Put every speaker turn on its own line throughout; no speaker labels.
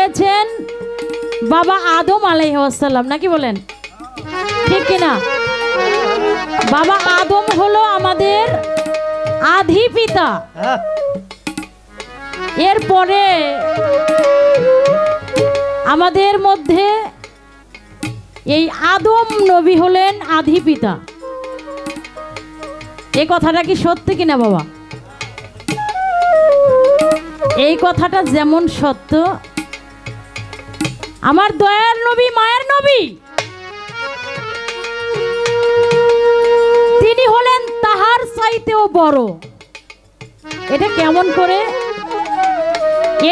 হয়েছেন বাবা আদম আলাইহিস সালাম, নাকি বলেন ঠিক কিনা? বাবা আদম হলো আমাদের আদি পিতা। এরপরে আমাদের মধ্যে এই আদম নবী হলেন আদি পিতা। এই কথাটা কি সত্যি কিনা বাবা? এই কথাটা যেমন সত্য, আমার দয়ার নবী মায়ের নবী তিনি হলেন তাহার চাইতেও বড়। এটা কেমন করে?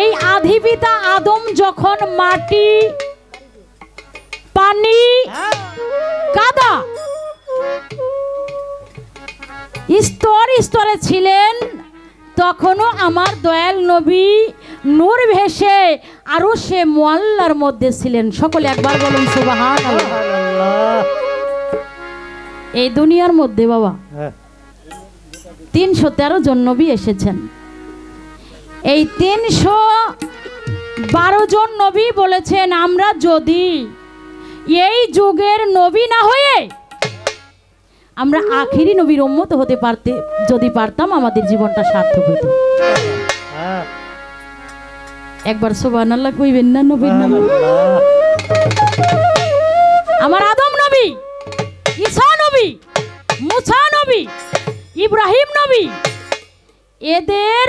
এই আদি পিতা আদম যখন মাটি, পানি, কাদা স্তর স্তরে ছিলেন, তখনও আমার দয়াল নবী নূর ভেসে আরো সে মুআল্লার মধ্যে ছিলেন। সকলে একবার বলুন সুবহানাল্লাহ। এই দুনিয়ার মধ্যে বাবা 313 জন নবী এসেছেন। এই 312 জন নবী বলেছেন আমরা যদি এই যুগের নবী না হয়ে আমরা আখেরি নবীর উম্মত হতে যদি পারতাম আমাদের জীবনটা সার্থক হতো। একবার সুবহানাল্লাহ কইবেন না নবীর নাম? আমার আদম নবী, ঈসা নবী, মুসা নবী, ইব্রাহিম নবী, এদের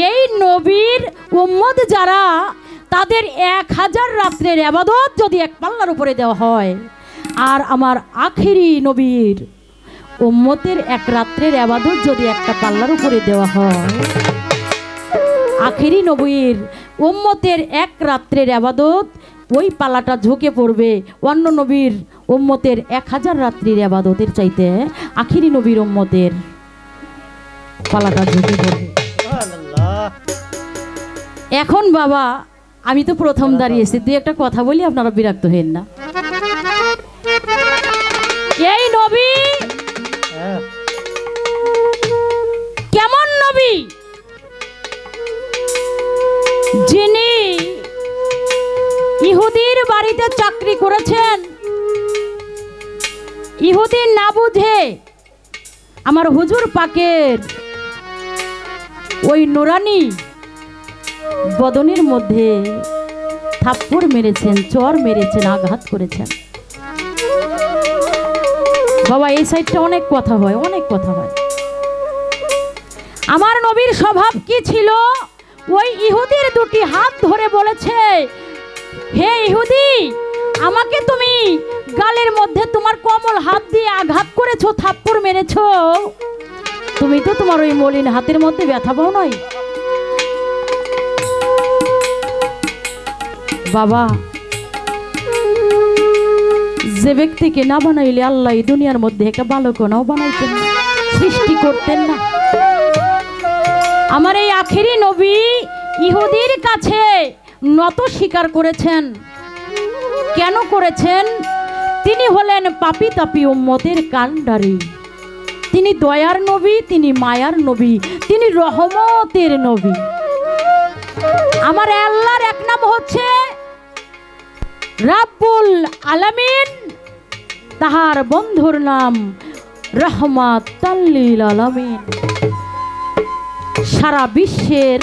এই নবীর উম্মত যারা, তাদের 1000 রাত্রের ইবাদত যদি এক পাল্লার উপরে দেওয়া হয়, আর আমার আখেরি নবীর উম্মতের এক রাত্রের ইবাদত যদি একটা পাল্লার উপরে দেওয়া হয়, আখেরি নবীর উম্মতের এক রাত্রের ইবাদত ওই পাল্লাটা ঝুঁকে পড়বে অন্য নবীর উম্মতের 1000 রাত্রির ইবাদতের চাইতে আখেরি নবীর উম্মতের পাল্লাটা ঝুঁকে পড়বে। এখন বাবা আমি তো প্রথম দাঁড়িয়েছি, দুই একটা কথা বলি, আপনারা বিরক্ত হবেন না। এই নবী কেমন নবী? যিনি ইহুদির বাড়িতে চাকরি করেছেন, ইহুদি না বুঝে আমার হুজুর পাকের ওই নুরানি বদনের মধ্যে থাপ্পড় মেরেছেন, চর মেরেছেন, আঘাত করেছেন। বাবা এই সাইডটা অনেক কথা হয়, অনেক কথা হয়। আমার নবীর স্বভাব কি ছিল? ওই ইহুদির দুটি হাত ধরে বলেছে, হে ইহুদি, আমাকে তুমি গালের মধ্যে তোমার কোমল হাত দিয়ে আঘাত করেছো, থাপ্পড় মেরেছো, তুমি তো তোমার ওই মলিন হাতের মধ্যে ব্যথা পাও নাই? বাবা যে ব্যক্তিকে না বানাইলে আল্লাহ এই দুনিয়ার মধ্যে একটা ভালো কোনাও বানাইতেন না, সৃষ্টি করতেন না। আমার এই আখেরি নবী ইহুদির কাছে নত স্বীকার করেছেন। কেন করেছেন? তিনি হলেন পাপী তাপী উম্মতের কান্ডারি। তিনি দয়ার নবী, তিনি মায়ার নবী, তিনি রহমতের নবী। আমার আল্লাহর এক নাম হচ্ছে রাব্বুল আলামিন, তাহার বন্ধুর নাম রহমাতাল লিল আলামিন। সারা বিশ্বের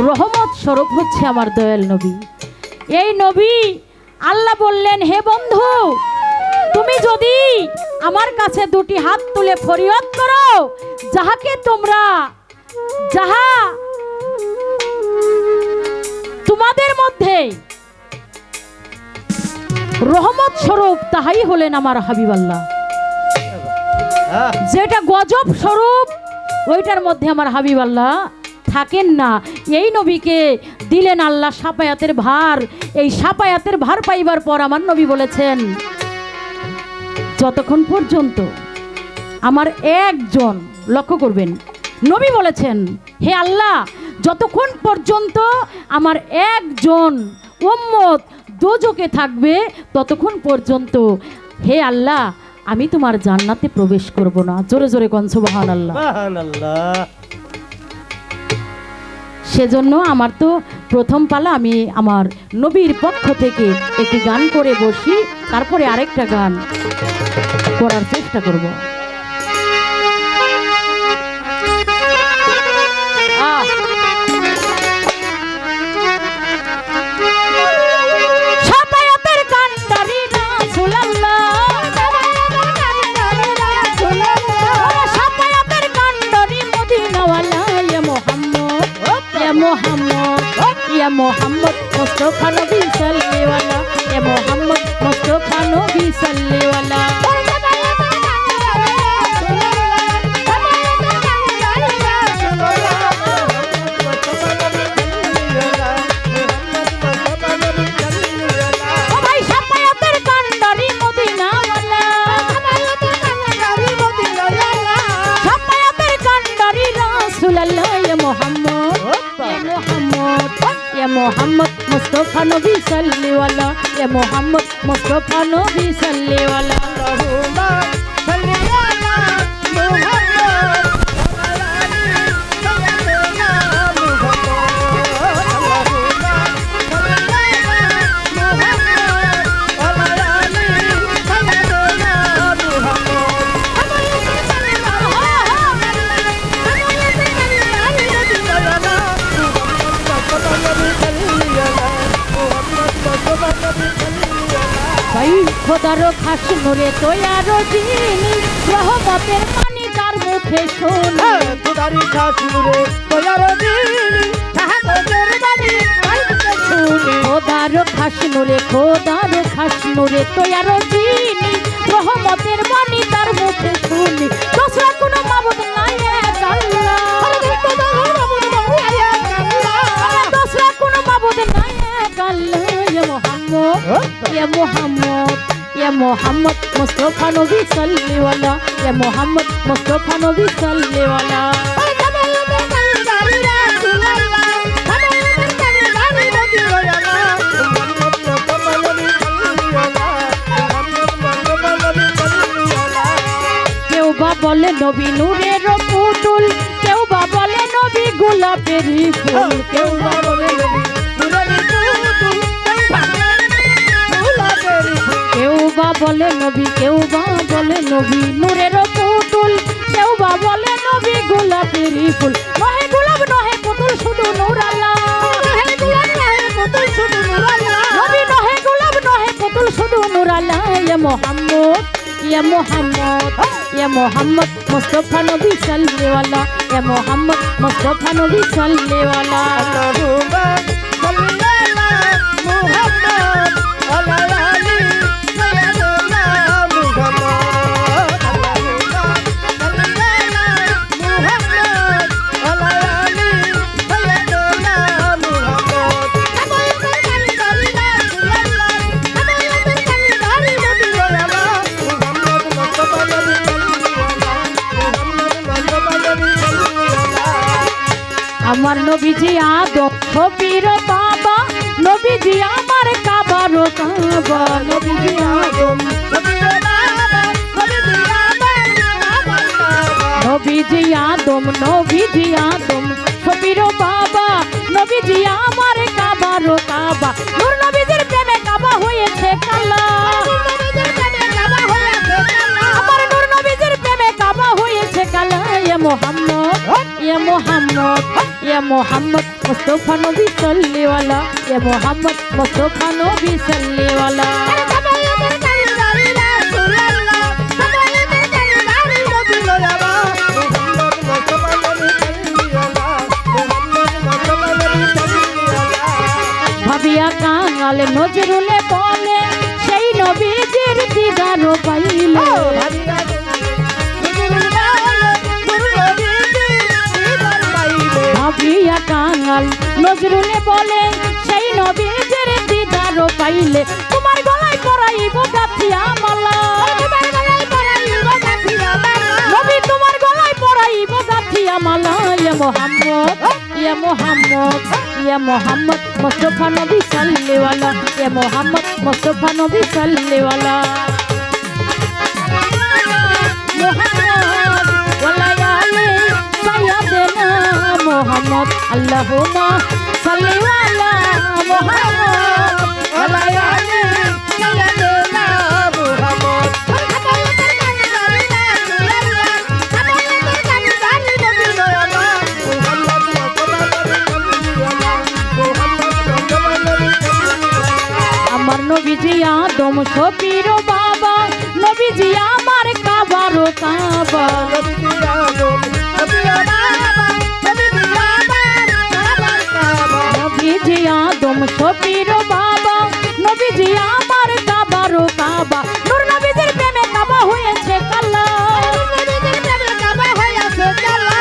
রহমত স্বরূপ হচ্ছে আমার দয়াল নবী। এই নবী আল্লাহ বললেন, হে বন্ধু, তুমি যদি আমার কাছে দুটি হাত তুলে ফরিয়াদ করো, যাহাকে তোমরা তোমাদের মধ্যে রহমত স্বরূপ, তাহাই হলেন আমার হাবিব আল্লাহ। যেটা গজব স্বরূপ, ওইটার মধ্যে আমার হাবিব আল্লাহ থাকেন না। এই নবীকে দিলেন আল্লাহ শাফায়াতের ভার। এই শাফায়াতের ভার পাইবার পর আমার নবী বলেছেন, যতক্ষণ পর্যন্ত আমার একজন, লক্ষ্য করবেন, নবী বলেছেন, হে আল্লাহ, যতক্ষণ পর্যন্ত আমার একজন উম্মত দোজখে থাকবে, ততক্ষণ পর্যন্ত হে আল্লাহ আমি তোমার জান্নাতে প্রবেশ করব না। জোরে জোরে কোন সুবহানাল্লাহ। সেজন্য আমার তো প্রথম পালা, আমি আমার নবীর পক্ষ থেকে একটি গান করে বসি, তারপরে আরেকটা গান করার চেষ্টা করব। मोहम्मद मुस्तफा नबी सल्ले वाला, ये मोहम्मद मुस्तफा नबी सल्ले वाला। मोहम्मद मुस्तफा नबी सल्ले वाला, ये मोहम्मद मुस्तफा नबी सल्ले वाला। খোদার খাস নুরে তৈয়ার যিনি, রহমতের পানি তার মুখে শুনি।
খোদার খাস নুরে তৈয়ার যিনি, শাহাদাতের বাণী তার মুখে শুনি।
খোদার খাস নুরে, খোদার খাস নুরে তৈয়ার যিনি, রহমতের বাণী তার মুখে শুনি। দোসরা কোনো মাবুদ নাই এক আল্লাহ, দোসরা কোনো মাবুদ নাই এক আল্লাহ। ইয়া মুহাম্মদ, ইয়া মুহাম্মদ, या मोहम्मद मुस्तफा नबी सल्ले वाला, या मोहम्मद मुस्तफा नबी सल्ले वाला। केउ बा बोले नबी नूरेर पुतुल, केउ बा बोले नबी गोलापेर फुल, केउ बा बोले नबी बोले नबी, केउ बा बोले नबी नूरेर पुतुल, केउ बा बोले नबी गोलापेर फुल। नहे गोलाप नहे पुतुल शुधु नूर आल्लाह, नहे गोलाप नहे पुतुल शुधु नूर आल्लाह, नबी नहे गोलाप नहे पुतुल शुधु नूर आल्लाह। या मोहम्मद, या मोहम्मद, या मोहम्मद मुस्तफा नबी सल्ले वाला, या मोहम्मद मुस्तफा नबी सल्ले वाला। আমার নবীজি আদম ছবির বাবা, নবীজি আমার কাবার কাবা, নবীজি আদম নবীজি আদম, নবীজি আদম ছবির বাবা, নবীজি আমার কাবার কাবা। নূর নবীজির প্রেমে কাবা হয়েছে কালা, আমার নূর নবীজির প্রেমে কাবা হয়েছে কালা। ইয়া মোহাম্মদ, ইয়া মোহাম্মদ, या मोहम्मद मुस्तफा नबी सल्ले वाला, या मोहम्मद मुस्तफा नबी सल्ले वाला। ভাবিয়া কাঙাল নজরুলে বলে, সেই নবীজির দিদার পাইলে। ভাবিয়া কাঙাল নজরুলে বলে, সেই নবীজির দিদার পাইলে। তোমার গলায় পরাইব গাথিয়া মালা, নবী তোমার গলায় পরাইব গাথিয়া মালা। ইয়া মোহাম্মদ, ইয়া মোহাম্মদ, ইয়া মোহাম্মদ মুস্তফা নবী সল্লে वाला, ইয়া মোহাম্মদ মুস্তফা নবী সল্লে वाला। মোহাম্মদ ওয়ালা আলে সাইয়্যিদ সাইয়েদেনা মুহাম্মদ আল্লাহুম্মা সাল্লি আলা মুহাম্মদ ওয়ালা আলি সাইয়েদেনা মুহাম্মদ আমার নবীজি আদম শফির বাবা নবীজি আমার কাবারো কাবা নবীজি আদম শফির বাবা নবীজি আমার কাবারো কাবা নূর নবীজির প্রেমে কাবা হয়েছে কালা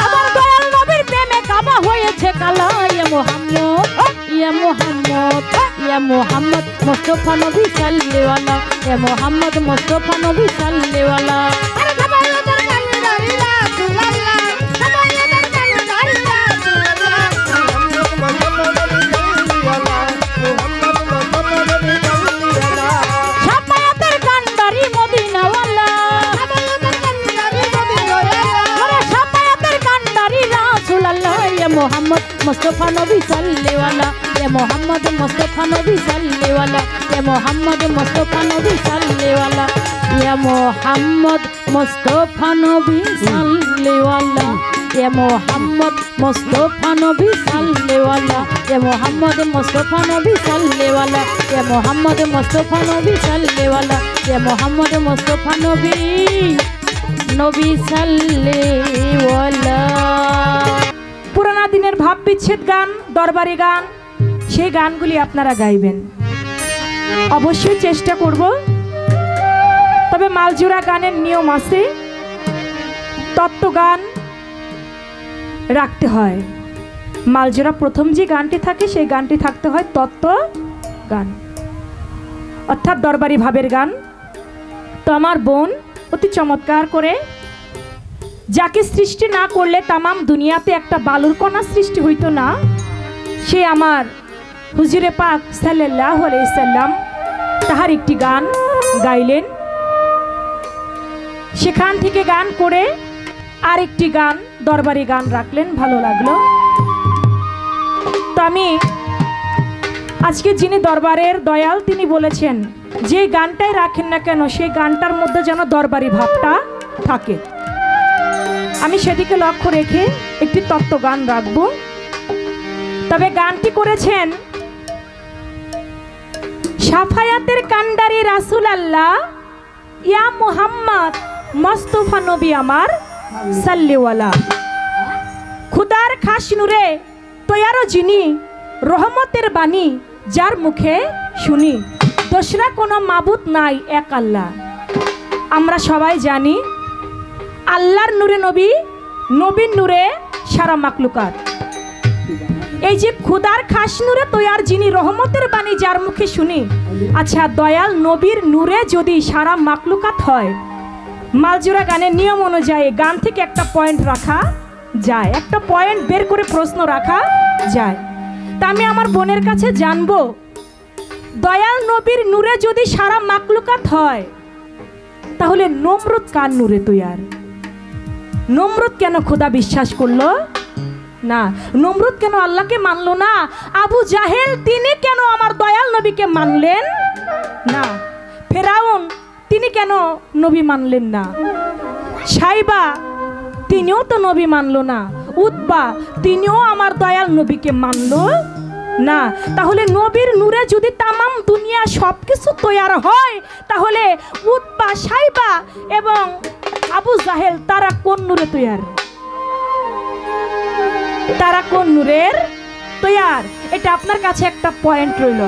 আমার দয়াল নবীর প্রেমে কাবা হয়েছে কালা ইয়া মুহাম্মদ ইয়া মুহাম্মদ ইয়া মুহাম্মদ মুস্তাফা নবী সাল্লাল্লাহু আলাইহি ইয়া মুহাম্মদ মুস্তাফা নবী সাল্লাল্লাহু আলাইহি শাফায়াতের কান্ডারি মদিনাওয়ালা ওরে শাফায়াতের কান্ডারি রাসূলুল্লাহ ইয়া মুহাম্মদ মুস্তাফা নবী সাল্লাল্লাহু আলাইহি ইয়া মুহাম্মদ মুস্তাফা নবী সাল্লাল্লাহু আলাইহি ইয়া মুহাম্মদ মুস্তাফা নবী সাল্লাল্লাহু আলাইহি ইয়া মুহাম্মদ মুস্তাফা নবী সাল্লাল্লাহু আলাইহি ইয়া মুহাম্মদ মুস্তাফা নবী সাল্লাল্লাহু আলাইহি ইয়া মুহাম্মদ মুস্তাফা নবী সাল্লাল্লাহু আলাইহি ইয়া মুহাম্মদ মুস্তাফা নবী সাল্লাল্লাহু আলাইহি ইয়া মুহাম্মদ মুস্তাফা নবী সাল্লাল্লাহু আলাইহি।
পুরানা দিনের ভাব বিচ্ছেদ গান, দরবারি গান, সেই গানগুলি আপনারা গাইবেন। অবশ্যই চেষ্টা করব। তবে মালজোড়া গানের নিয়ম আছে, তত্ত্ব গান রাখতে হয়। মালজোড়া প্রথম যে গানটি থাকে সেই গানটি থাকতে হয় তত্ত্ব গান, অর্থাৎ দরবারি ভাবের গান। তো আমার বোন অতি চমৎকার করে, যাকে সৃষ্টি না করলে তামাম দুনিয়াতে একটা বালুর কণা সৃষ্টি হইতো না, সে আমার হুজুরে পাক সাল্লাল্লাহু আলাইহি সাল্লাম তাহার একটি গান গাইলেন। সেখান থেকে গান করে আরেকটি গান, দরবারি গান রাখলেন, ভালো লাগলো। তো আমি আজকে যিনি দরবারের দয়াল তিনি বলেছেন যে গানটাই রাখেন না কেন সেই গানটার মধ্যে যেন দরবারি ভাবটা থাকে। আমি সেদিকে লক্ষ্য রেখে একটি তত্ত্ব গান রাখবো। তবে গানটি করেছেন শাফায়াতের কান্ডারি রাসূলুল্লাহ ইয়া মুহাম্মদ মুস্তাফা নবী আমার সাল্লাল্লাহু আলাইহি খুদার খাস নূরে তৈয়ারো যিনি রহমতের বাণী যার মুখে শুনি দোসরা কোনো মাবুদ নাই এক আল্লাহ। আমরা সবাই জানি আল্লাহর নূরে নবী, নবীর নূরে সারা মাখলুকাত। এই যে খুদার খাস নূরে তৈয়ার যিনি রহমতের বাণী যার মুখে শুনি, আচ্ছা দয়াল নবীর নূরে যদি সারা মাখলুকাত হয়, মালজোড়া গানের নিয়ম অনুযায়ী গান থেকে একটা পয়েন্ট রাখা যায়, একটা পয়েন্ট বের করে প্রশ্ন রাখা যায়। তা আমি আমার বোনের কাছে জানবো, দয়াল নবীর নূরে যদি সারা মাখলুকাত হয় তাহলে নমরুদ কার নূরে তৈয়ার? নমরুদ কেন খোদা বিশ্বাস করলো না? নমরুদ কেন আল্লাহকে মানলো না? আবু জাহেল তিনি কেন আমার দয়াল নবীকে মানলেন না? ফেরাউন তিনি কেন নবী মানলেন না? সাইবা তিনিও তো নবী মানলো না। উতবা তিনিও আমার দয়াল নবীকে মানলো না। তাহলে নবীর নূরে যদি তামাম দুনিয়া সবকিছু তৈয়ার হয়, তাহলে উতবা, সাইবা এবং আবু জাহেল তারা কোন নূরে তৈয়ার? তারা কোন নূরের তৈয়ার? এটা আপনার কাছে একটা পয়েন্ট রইল।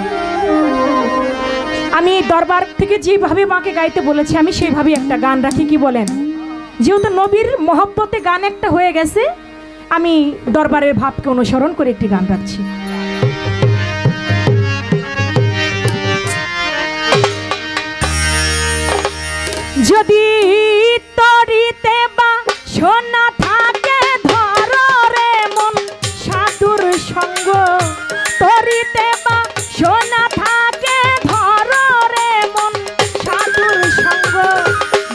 আমি দরবার থেকে যেভাবে মাকে গাইতে বলেছি আমি সেইভাবে একটা গান রাখি, কি বলেন? যেহেতু নবীর মহব্বতে গান একটা হয়ে গেছে, আমি দরবারের ভাবকে অনুসরণ করে একটি গান রাখছি। যদি তরিতে বা সোনা থাকে ধর রে মন সাধুর সঙ্গ, তরিতে বা সোনা থাকে ধর রে মন সাধুর সঙ্গ,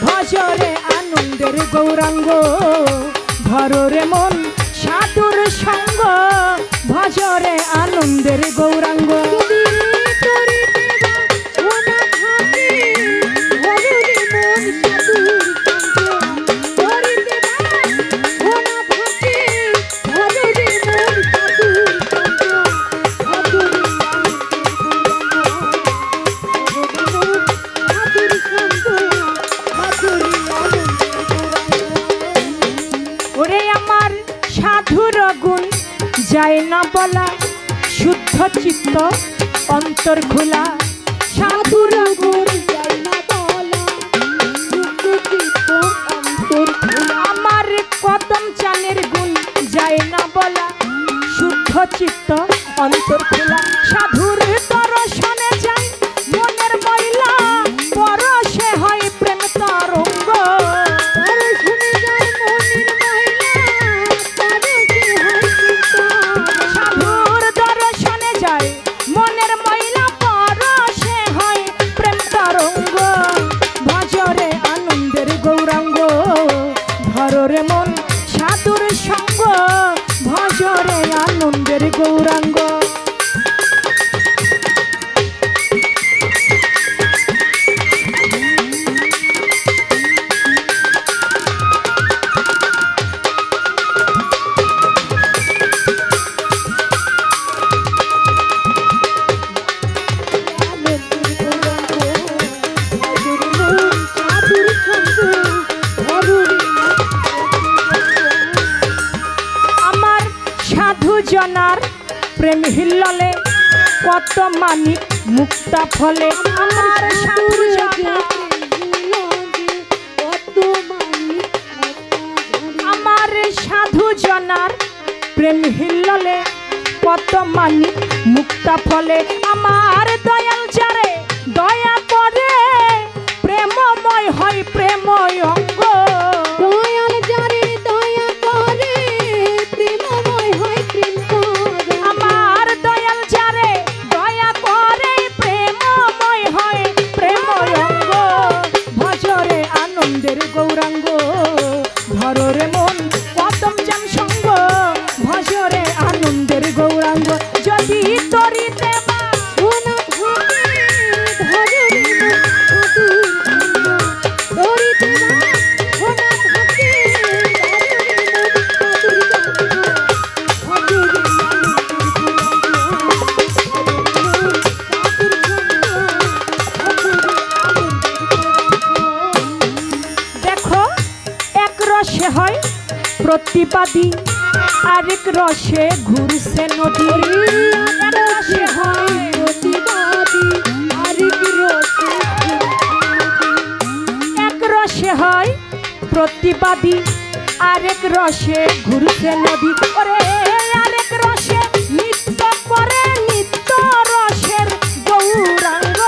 ভজরে আনন্দের গৌরাঙ্গ ধর রে মন সাধুর বলা শুদ্ধ চিত্ত অন্তর খোলা সাধুর গুণ যায় না বলা শুদ্ধ চিত্ত অন্তর খোলা আমার কদম চানের গুণ যায় না বলা শুদ্ধ চিত্ত অন্তর খোলা সাধুর দর্শনে যায় মনের ময়লা পরশে হয় প্রেম তরঙ্গ সাধুর দর্শনে যায় মনের ময়লা পরশে হয় প্রেম তরঙ্গ ভজরে আনন্দের গৌরাঙ্গ ধররে মন সাধুর সঙ্গ ভজরে আনন্দের গৌরাঙ্গ জনার প্রেম হিল্ললে কত মানিক মুক্তা ফলে আমার সাধু জনার আমার সাধু জনার প্রেম হিল্ললে কত মানিক মুক্তা ফলে আমার দয়াল যারে দয়া করে প্রেমময় হয় প্রেময় অঙ্গ দয়াল যারে দয়া করে প্রেমময় হয় প্রেম আমার দয়াল যারে দয়া করে প্রেমময় হয় প্রেময় অঙ্গ ভজরে আনন্দের গৌরাঙ্গ ধররে মন কদম জান সঙ্গ ভজরে আনন্দের গৌরাঙ্গ যদি তরিতে প্রতিবাদী আরেক রসে ঘুরছে নদী এক রসে হয় প্রতিবাদী আরেক রসে এক রসে হয় প্রতিবাদী আরেক রসে ঘুরছে নদী ওরে আরেক রসে নৃত্য করে নিত্য রসের গৌরাঙ্গ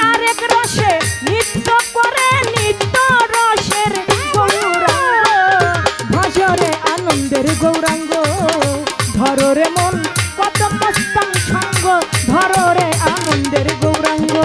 আরেক রসে গৌরাঙ্গ ধররে মন কত মস্তম সঙ্গ ধররে আনন্দের গৌরাঙ্গ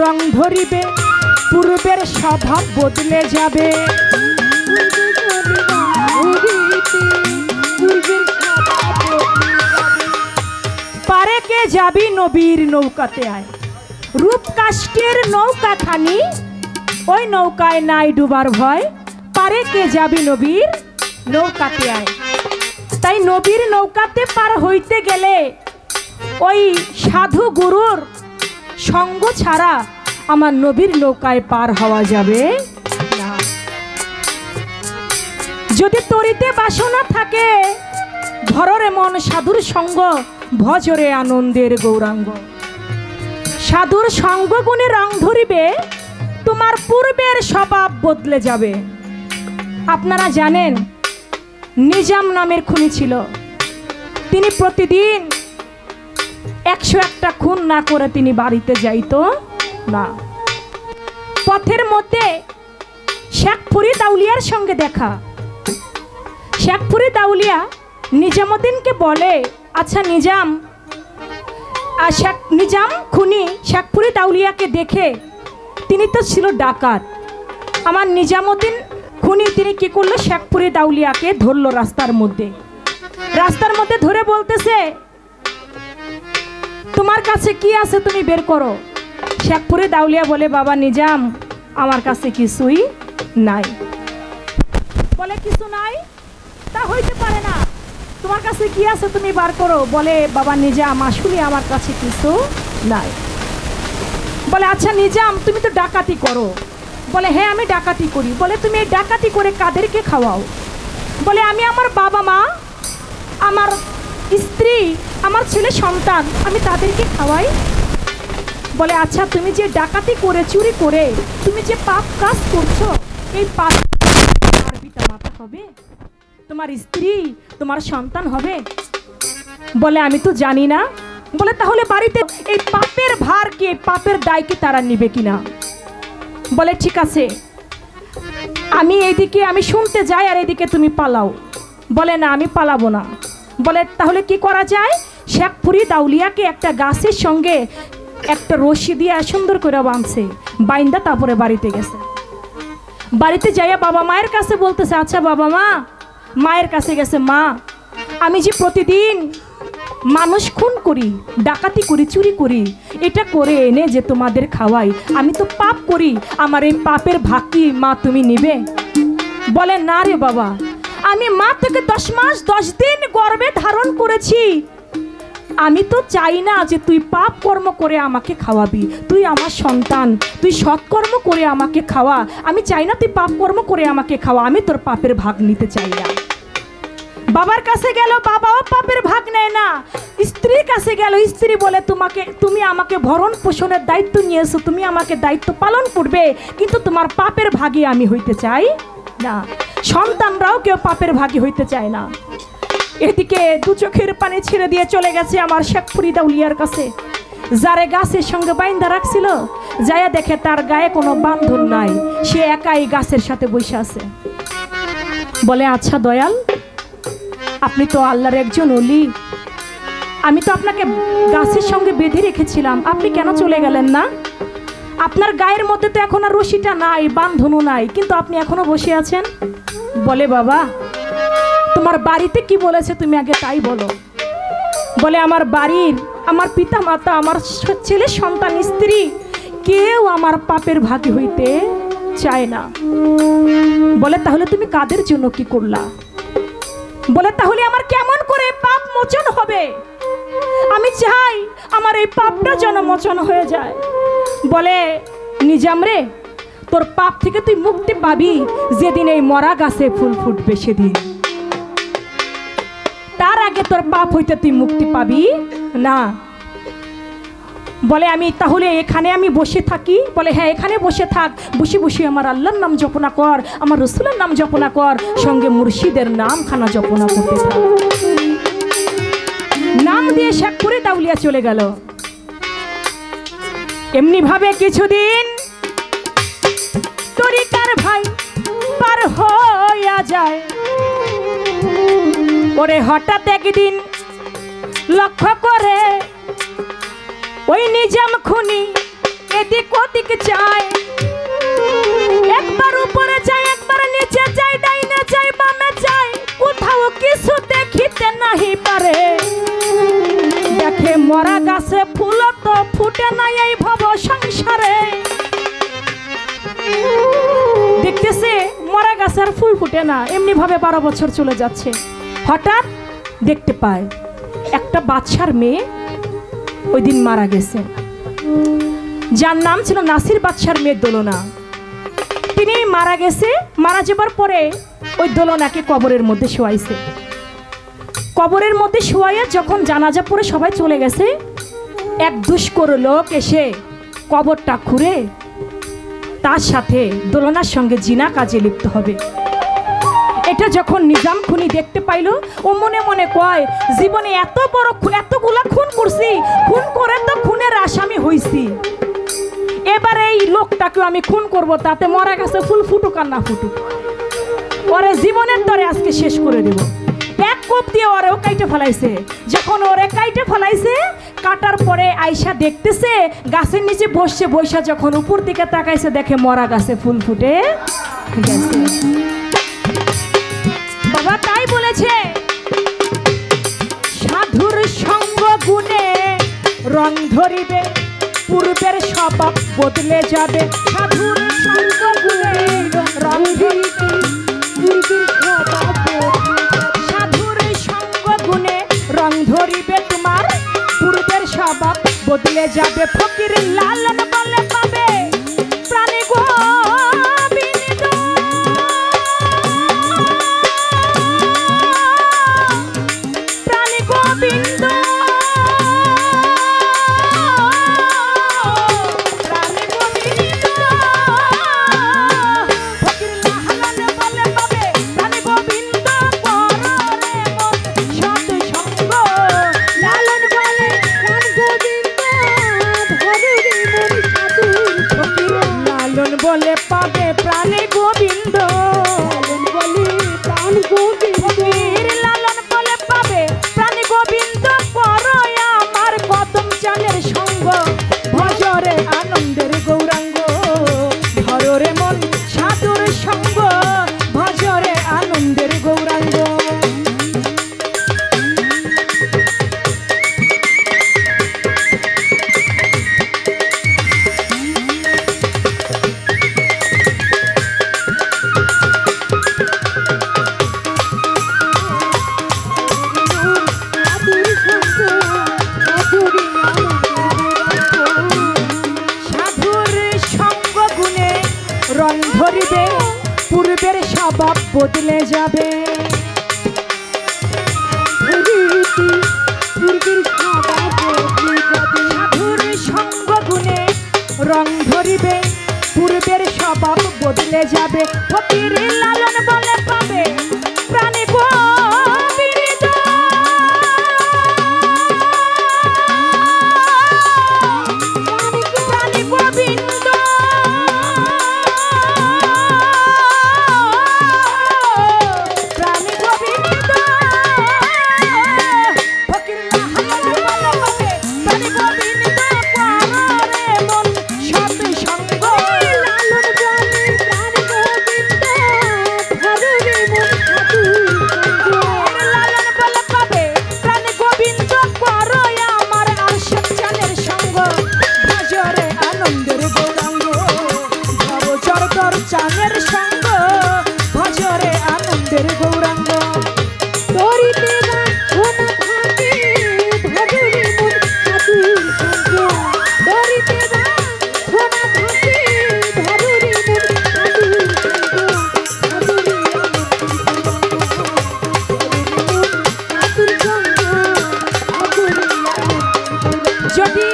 রং ধরিবে পূর্বের স্বভাব বদলে যাবে পারে কে যাবি নবীর নৌকাতে আয় রূপ কাষ্টের নৌকা খানি ওই নৌকায় নাই ডুবার ভয় পারে কে যাবি নবীর নৌকাতে আয় তাই নবীর নৌকাতে পার হইতে গেলে ওই সাধু গুরুর সঙ্গ ছাড়া আমার নবীর নৌকায় পার হওয়া যাবে না যদি তরিতে বাসনা থাকে ধররে মন সাধুর সঙ্গ ভজরে আনন্দের গৌরাঙ্গ সাধুর সঙ্গ গুণে রং ধরিবে তোমার পূর্বের স্বভাব বদলে যাবে আপনারা জানেন নিজাম নামের খুনি ছিল তিনি প্রতিদিন 101টা খুন না করে তিনি বাড়িতে যাইতো না পথের মধ্যে শেখ ফরিদ আউলিয়ার সঙ্গে দেখা শেখপুরে দাউলিয়া নিজামুদ্দিনকে বলে, আচ্ছা নিজাম, নিজাম খুনি শেখপুরে দাউলিয়াকে দেখে, তিনি তো ছিল ডাকাত, আমার নিজামুদ্দিন খুনি তিনি কি করলো, শেখপুরে দাউলিয়াকে ধরলো রাস্তার মধ্যে ধরে বলতেছে, তোমার কাছে কি আছে তুমি বের করো। শেখপুরে দাউলিয়া বলে, বাবা নিজাম, আমার কাছে কিছুই নাই। বলে কিছু নাই? তা হইতে পারে না, তোমার কাছে কি আছে তুমি বার করো। বলে, বাবা নিজাম, আসলে আমার কাছে কিছু নাই। বলে, আচ্ছা নিজাম, তুমি তো ডাকাতি করো। বলে, হ্যাঁ আমি ডাকাতি করি। বলে, তুমি এই ডাকাতি করে কাদেরকে খাওয়াও? বলে, আমি আমার বাবা মা, আমার স্ত্রী, আমার ছেলে সন্তান, আমি তাদেরকে খাওয়াই। বলে, আচ্ছা তুমি যে ডাকাতি করে চুরি করে তুমি যে পাপ কাজ করছো, এই পাপ তোমার পিতা মাতা হবে, তোমার স্ত্রী, তোমার সন্তান হবে? বলে, আমি তো জানি না। বলে, তাহলে বাড়িতে এই পাপের ভার কি, পাপের দায় কি তারা নিবে কিনা? বলে, ঠিক আছে, আমি এইদিকে আমি শুনতে যাই আর এইদিকে তুমি পালাও। বলে, না আমি পালাবো না। বলে, তাহলে কি করা যায়? শেখপুরি দাউলিয়াকে একটা গাছের সঙ্গে একটা রশি দিয়ে সুন্দর করে বাঁধছে, বাইন্দা তারপরে বাড়িতে গেছে। বাড়িতে যাইয়া বাবা মায়ের কাছে বলতেছে, আচ্ছা বাবা মা, মায়ের কাছে গেছে, মা আমি যে প্রতিদিন মানুষ খুন করি, ডাকাতি করি, চুরি করি, এটা করে এনে যে তোমাদের খাওয়াই, আমি তো পাপ করি, আমার এই পাপের ভাগ কি মা তুমি নিবে? বলে, না রে বাবা, আমি মা থেকে 10 মাস 10 দিন গর্ভে ধারণ করেছি, আমি তো চাই না যে তুই পাপ কর্ম করে আমাকে খাওয়াবি, তুই আমার সন্তান, তুই সৎকর্ম করে আমাকে খাওয়া, আমি চাই না তুই পাপ কর্ম করে আমাকে খাওয়া, আমি তোর পাপের ভাগ নিতে চাই না। বাবার কাছে গেল, বাবাও পাপের ভাগ নেয় না। স্ত্রীর কাছে গেল, স্ত্রী বলে, তুমি আমাকে ভরণ পোষণের দায়িত্ব নিয়েছো, তুমি আমাকে দায়িত্ব পালন করবে, কিন্তু তোমার পাপের ভাগী আমি হইতে চাই না। সন্তানরাও কেউ পাপের ভাগী হইতে চায় না। এদিকে দু চোখের পানি ছেড়ে দিয়ে চলে গেছে আমার শেখপুরি দাউলিয়ার কাছে, যারে গাছের সঙ্গে বাইন্ধা রাখছিল, যায়া দেখে তার গায়ে কোনো বান্ধন নাই, সে একাই গাছের সাথে বসে আছে। বলে, আচ্ছা দয়াল, আপনি তো আল্লাহর একজন ওলি, আমি তো আপনাকে গাছের সঙ্গে বেঁধে রেখেছিলাম, আপনি কেন চলে গেলেন না? আপনার গায়ের মধ্যে তো এখন আর রশিটা নাই, বান্ধনও নাই, কিন্তু আপনি এখনো বসে আছেন। বলে, বাবা তোমার বাড়িতে কি বলেছে তুমি আগে তাই বলো। বলে, আমার বাড়ির, আমার পিতা মাতা, আমার ছেলে সন্তান, স্ত্রী, কেউ আমার পাপের ভাগী হইতে চায় না। বলে, তাহলে তুমি কাদের জন্য কি করলা? বলে, তাহলে আমার কেমন করে পাপ মোচন হবে? আমি চাই আমার এই পাপটা যেন মোচন হয়ে যায়। বলে, নিজাম রে, তোর পাপ থেকে তুই মুক্তি পাবি যেদিন এই মরা গাছে ফুল ফুটবে সেদিন, তার আগে তোর পাপ হইতে তুই মুক্তি পাবি না। বলে, আমি তাহলে এখানে আমি বসে থাকি? বলে, হ্যাঁ এখানে বসে থাক, বসে বসে আমার আল্লাহর নাম জপনা কর, আমার রসুলের নাম জপনা কর, সঙ্গে মুর্শিদের নাম খানা জপনা করতে থাক। নাম দিয়ে শেখপুরে দাউলিয়া চলে গেল। এমনি ভাবে কিছুদিন তরিকার ভাই পার হইয়া যায়। ওরে হঠাৎ একদিন লক্ষ্য করে ওই নিজাম খুনি এদিক ওদিক যায়, একবার উপরে যায়, একবার নিচে যায়, ডাইনে যায়, বামে যায়, কোথাও কিছু দেখিতে নাহি পারে। দেখে মরা গাছে ফুল তো ফুটে নাই এই ভব সংসারে। দেখতেছে মরা গাছের ফুল ফুটে না, এমনি ভাবে 12 বছর চলে যাচ্ছে। হঠাৎ দেখতে পায় একটা বাচ্চার মেয়ে ওই দিন মারা গেছে, যার নাম ছিল নাসির বাদশার মেয়ে দোলনা। তিনি মারা গেছে, মারা যাবার পরে ওই দোলনাকে কবরের মধ্যে শোয়াইছে। কবরের মধ্যে শোয়াইয়া যখন জানাজা পড়ে সবাই চলে গেছে, এক দুষ্কর লোক এসে কবরটা খুঁড়ে তার সাথে দোলনার সঙ্গে জিনা কাজে লিপ্ত হবে। এটা যখন নিজাম খুনি দেখতে পাইল, ও মনে মনে কয়, জীবনে এত বড় এতগুলা খুন করছি, খুন করে তো খুনের আসামি হইছি, এবারে এই লোকটাকে আমি খুন করব, তাতে মরা গেছে ফুল ফুটুক আর না ফুটুক। ও ওরে জীবনের তরে আজকে শেষ করে দেব। এক কোপ দিয়ে ওরেও কাইটে ফেলাইছে। যখন ওরে কাইটে ফেলাইছে, কাটার পরে আয়সা দেখতেছে গাছের নিচে বসছে, বৈশা যখন উপর দিকে তাকাইছে দেখে মরা গাছে ফুল ফুটে গেছে। বাবা তাই বলেছে, সাধুর সঙ্গ গুণে রং ধরিবে, পূর্বের স্বভাব বদলে যাবে। সাধুর সঙ্গ গুণে রং ধরিবে, পূর্বের স্বভাব, সাধুর সঙ্গ গুণে রং ধরিবে, তোমার পূর্বের স্বভাব বদলে যাবে। ফকির লালন বলে পাবে প্রাণী গোবিন্দ, প্রাণী গোবিন্দ, প্রাণী গোবিন্দ। ফকির লালন বলে পাবে প্রাণী গোবিন্দ, পররে মন সৎ সঙ্গ। লালন বলে প্রাণ গোবিন্দ, ধরে মন সাধু। ফকির লালন বলে পাবে প্রাণী গোবিন্দ, লালন বলে প্রাণ গোবিন্দ। ফকির লালন বলে পাবে প্রাণী গোবিন্দ, পরয় আমার কদম চানের সঙ্গ। ভজরে আনন্দের গৌরাঙ্গ, ধরে মন সাধুর সঙ্গ, ভজরে আনন্দের গৌরাঙ্গ। সাধুর সঙ্গ গুণে রং ধরিবে, পূর্বের স্বভাব বদলে যাবে। সাধুর সঙ্গ গুণে রং ধরিবে, পূর্বের স্বভাব বদলে যাবে। ফকির লালন বলে পাবে প্রাণী গোবিন্দ, প্রাণী গোবিন্দ, প্রাণী গোবিন্দ। ফকির লালন বলে পাবে প্রাণী গোবিন্দ, পররে মন সৎ সঙ্গ। লালন বলে প্রাণী গোবিন্দ, ধরে মন সাধু সঙ্গ। লালন বলে পাবে প্রাণী গোবিন্দ, পরয় আমার আশক চানের সঙ্গ। ভজরে আনন্দের গৌরাঙ্গ, ভব জরদর চানের সঙ্গ, ভজরে আনন্দের গৌরাঙ্গ। তরিতে গান শোনা থাকে, ধরে মন সাধুর সঙ্গ। তরিতে গান শোনা থাকে, ধরে মন সাধুর সঙ্গ। সাধুরে আনন্দের গৌরাঙ্গ, সাধুর সঙ্গ, সাধুরে আনন্দের গৌরাঙ্গ। যদি